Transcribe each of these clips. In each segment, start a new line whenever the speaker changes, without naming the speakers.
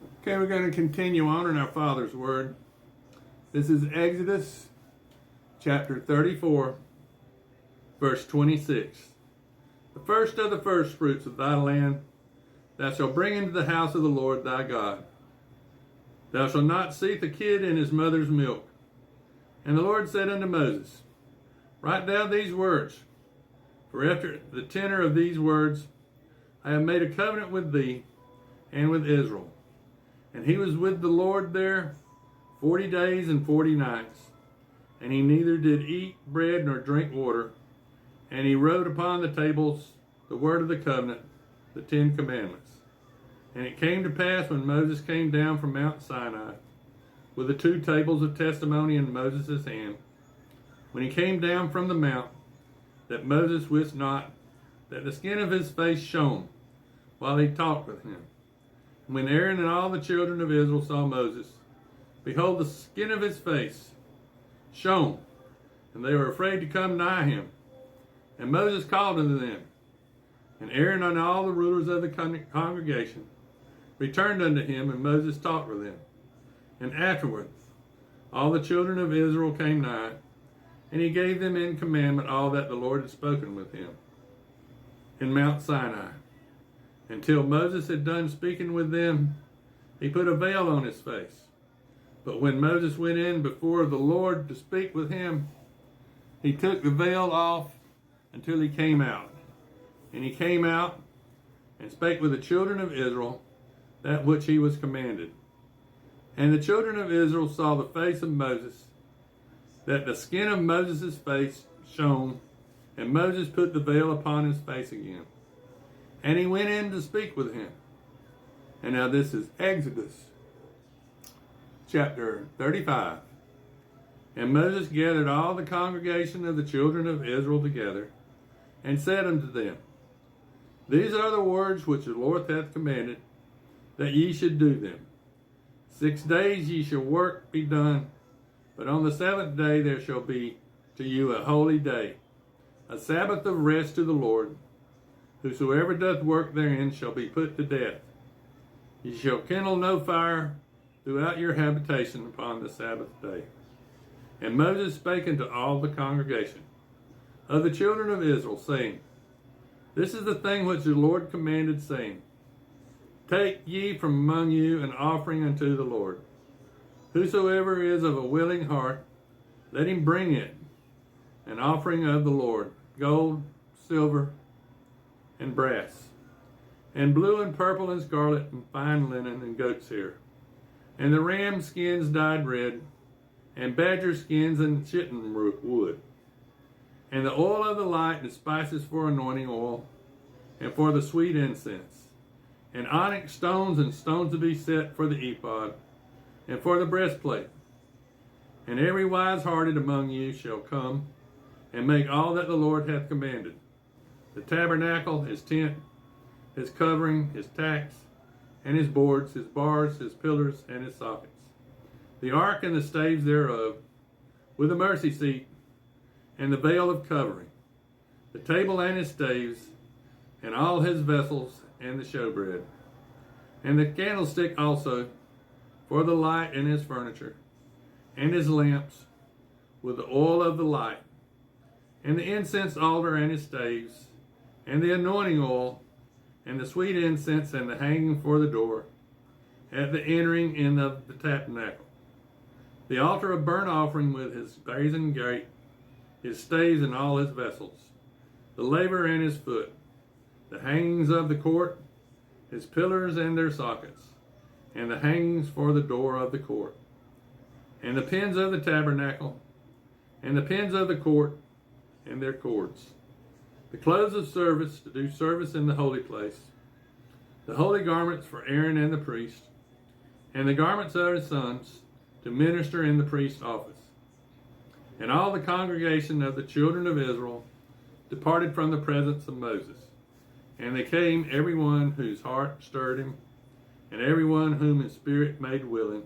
Okay, we're going to continue on in our Father's Word. This is Exodus chapter 34, verse 26. The first of the firstfruits of thy land thou shalt bring into the house of the Lord thy God. Thou shalt not seethe a kid in his mother's milk. And the Lord said unto Moses, Write down these words, for after the tenor of these words I have made a covenant with thee and with Israel. And he was with the Lord there 40 days and 40 nights. And he neither did eat bread nor drink water. And he wrote upon the tables the word of the covenant, the 10 commandments. And it came to pass when Moses came down from Mount Sinai with the 2 tables of testimony in Moses' hand, when he came down from the mount, that Moses wist not that the skin of his face shone while he talked with him. When Aaron and all the children of Israel saw Moses, behold, the skin of his face shone, and they were afraid to come nigh him. And Moses called unto them, and Aaron and all the rulers of the congregation returned unto him, and Moses talked with them. And afterward all the children of Israel came nigh, and he gave them in commandment all that the Lord had spoken with him in Mount Sinai. Until Moses had done speaking with them, he put a veil on his face. But when Moses went in before the Lord to speak with him, he took the veil off until he came out. And he came out and spake with the children of Israel that which he was commanded. And the children of Israel saw the face of Moses, that the skin of Moses' face shone, and Moses put the veil upon his face again. And he went in to speak with him. And now this is Exodus chapter 35. And Moses gathered all the congregation of the children of Israel together, and said unto them, These are the words which the Lord hath commanded, that ye should do them. 6 days ye shall work be done, but on the 7th day there shall be to you a holy day, a Sabbath of rest to the Lord. Whosoever doth work therein shall be put to death. Ye shall kindle no fire throughout your habitation upon the Sabbath day. And Moses spake unto all the congregation of the children of Israel, saying, This is the thing which the Lord commanded, saying, Take ye from among you an offering unto the Lord. Whosoever is of a willing heart, let him bring it, an offering of the Lord, gold, silver, and brass, and blue and purple and scarlet, and fine linen, and goat's hair, and the ram skins dyed red, and badger skins and shittim wood, and the oil of the light, and spices for anointing oil, and for the sweet incense, and onyx stones and stones to be set for the ephod, and for the breastplate. And every wise-hearted among you shall come and make all that the Lord hath commanded: the tabernacle, his tent, his covering, his tacks, and his boards, his bars, his pillars, and his sockets, the ark and the staves thereof, with the mercy seat, and the veil of covering, the table and his staves, and all his vessels, and the showbread, and the candlestick also, for the light, and his furniture, and his lamps, with the oil of the light, and the incense altar and his staves, and the anointing oil, and the sweet incense, and the hanging for the door, at the entering in of the tabernacle, the altar of burnt offering with his brazen gate, his staves and all his vessels, the laver and his foot, the hangings of the court, his pillars and their sockets, and the hangings for the door of the court, and the pins of the tabernacle, and the pins of the court, and their cords, the clothes of service to do service in the holy place, the holy garments for Aaron and the priest, and the garments of his sons to minister in the priest's office. And all the congregation of the children of Israel departed from the presence of Moses. And they came, every one whose heart stirred him, and every one whom his spirit made willing.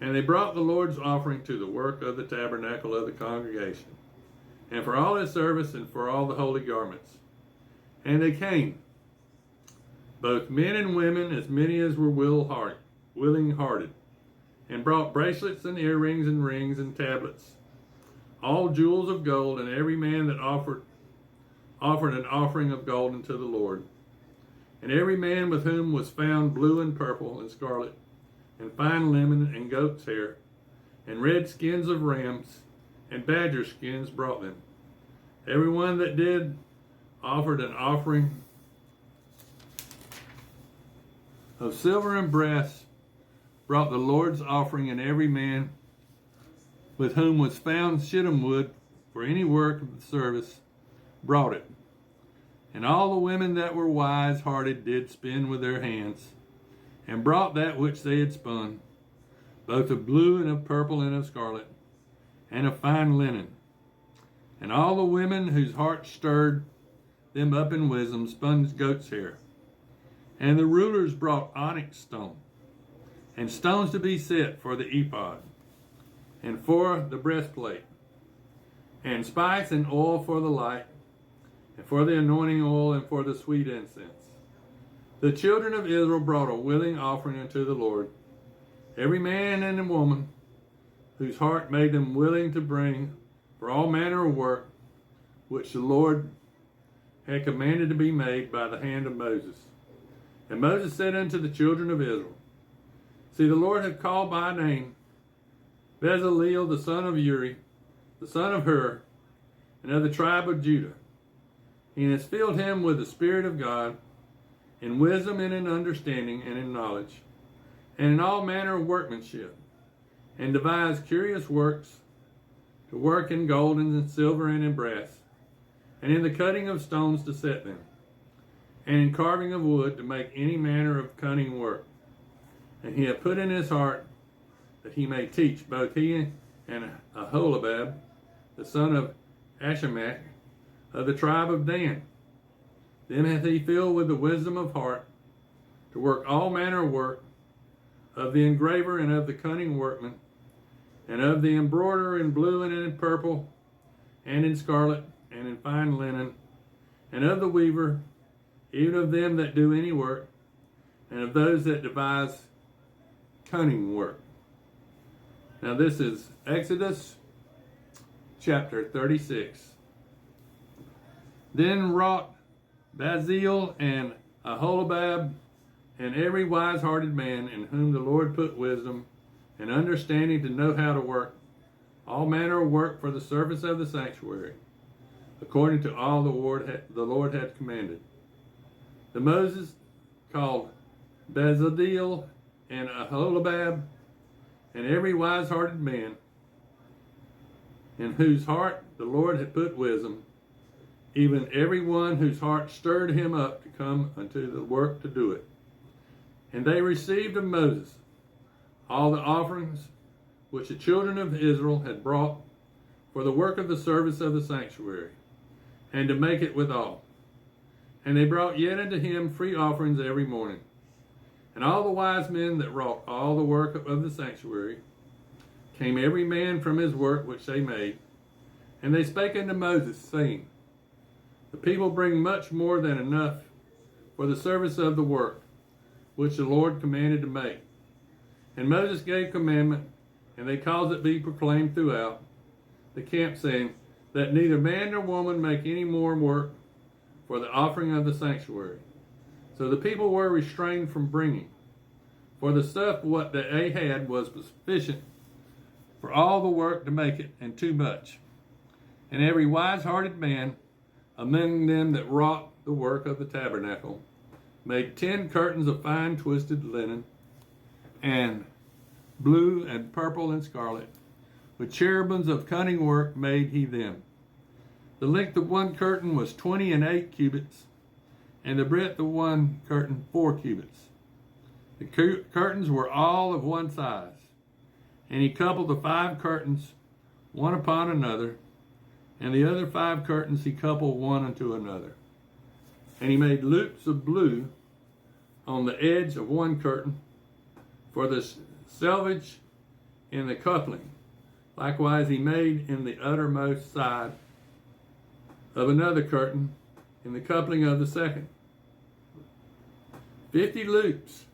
And they brought the Lord's offering to the work of the tabernacle of the congregation, and for all his service, and for all the holy garments. And they came, both men and women, as many as were will-hearted, willing-hearted, and brought bracelets and earrings and rings and tablets, all jewels of gold, and every man that offered an offering of gold unto the Lord. And every man with whom was found blue and purple and scarlet, and fine linen and goat's hair, and red skins of rams, and badger skins brought them. Every one that did offered an offering of silver and brass, brought the Lord's offering, and every man with whom was found shittim wood for any work of the service brought it. And all the women that were wise-hearted did spin with their hands, and brought that which they had spun, both of blue and of purple and of scarlet, and of fine linen. And all the women whose hearts stirred them up in wisdom spun goat's hair. And the rulers brought onyx stone, and stones to be set for the ephod, and for the breastplate, and spice and oil for the light, and for the anointing oil, and for the sweet incense. The children of Israel brought a willing offering unto the Lord, every man and woman whose heart made them willing to bring for all manner of work, which the Lord had commanded to be made by the hand of Moses. And Moses said unto the children of Israel, See, the Lord hath called by name Bezaleel the son of Uri, the son of Hur, and of the tribe of Judah. He has filled him with the Spirit of God, in wisdom and in understanding and in knowledge, and in all manner of workmanship, and devised curious works, to work in gold and in silver and in brass, and in the cutting of stones to set them, and in carving of wood to make any manner of cunning work. And he hath put in his heart that he may teach both he and Aholabab, the son of Ashimach, of the tribe of Dan. Them hath he filled with the wisdom of heart, to work all manner of work, of the engraver and of the cunning workman, and of the embroiderer in blue and in purple, and in scarlet, and in fine linen, and of the weaver, even of them that do any work, and of those that devise cunning work. Now this is Exodus chapter 36. Then wrought Bezaleel and Aholabab, and every wise-hearted man in whom the Lord put wisdom and understanding to know how to work all manner of work for the service of the sanctuary, according to all the Lord had commanded. The Moses called Bezaleel and Aholabab, and every wise-hearted man in whose heart the Lord had put wisdom, even every one whose heart stirred him up to come unto the work to do it. And they received of Moses all the offerings which the children of Israel had brought for the work of the service of the sanctuary, and to make it withal. And they brought yet unto him free offerings every morning. And all the wise men that wrought all the work of the sanctuary came every man from his work which they made. And they spake unto Moses, saying, The people bring much more than enough for the service of the work which the Lord commanded to make. And Moses gave commandment, and they caused it be proclaimed throughout the camp, saying, that neither man nor woman make any more work for the offering of the sanctuary. So the people were restrained from bringing, for the stuff what they had was sufficient for all the work to make it, and too much. And every wise-hearted man among them that wrought the work of the tabernacle made 10 curtains of fine twisted linen, and blue and purple and scarlet. With cherubims of cunning work made he them. The length of one curtain was 28 cubits, and the breadth of one curtain 4 cubits. The curtains were all of one size. And he coupled the 5 curtains one upon another, and the other 5 curtains he coupled one unto another. And he made loops of blue on the edge of one curtain for the selvage in the coupling. Likewise he made in the uttermost side of another curtain in the coupling of the second 50 loops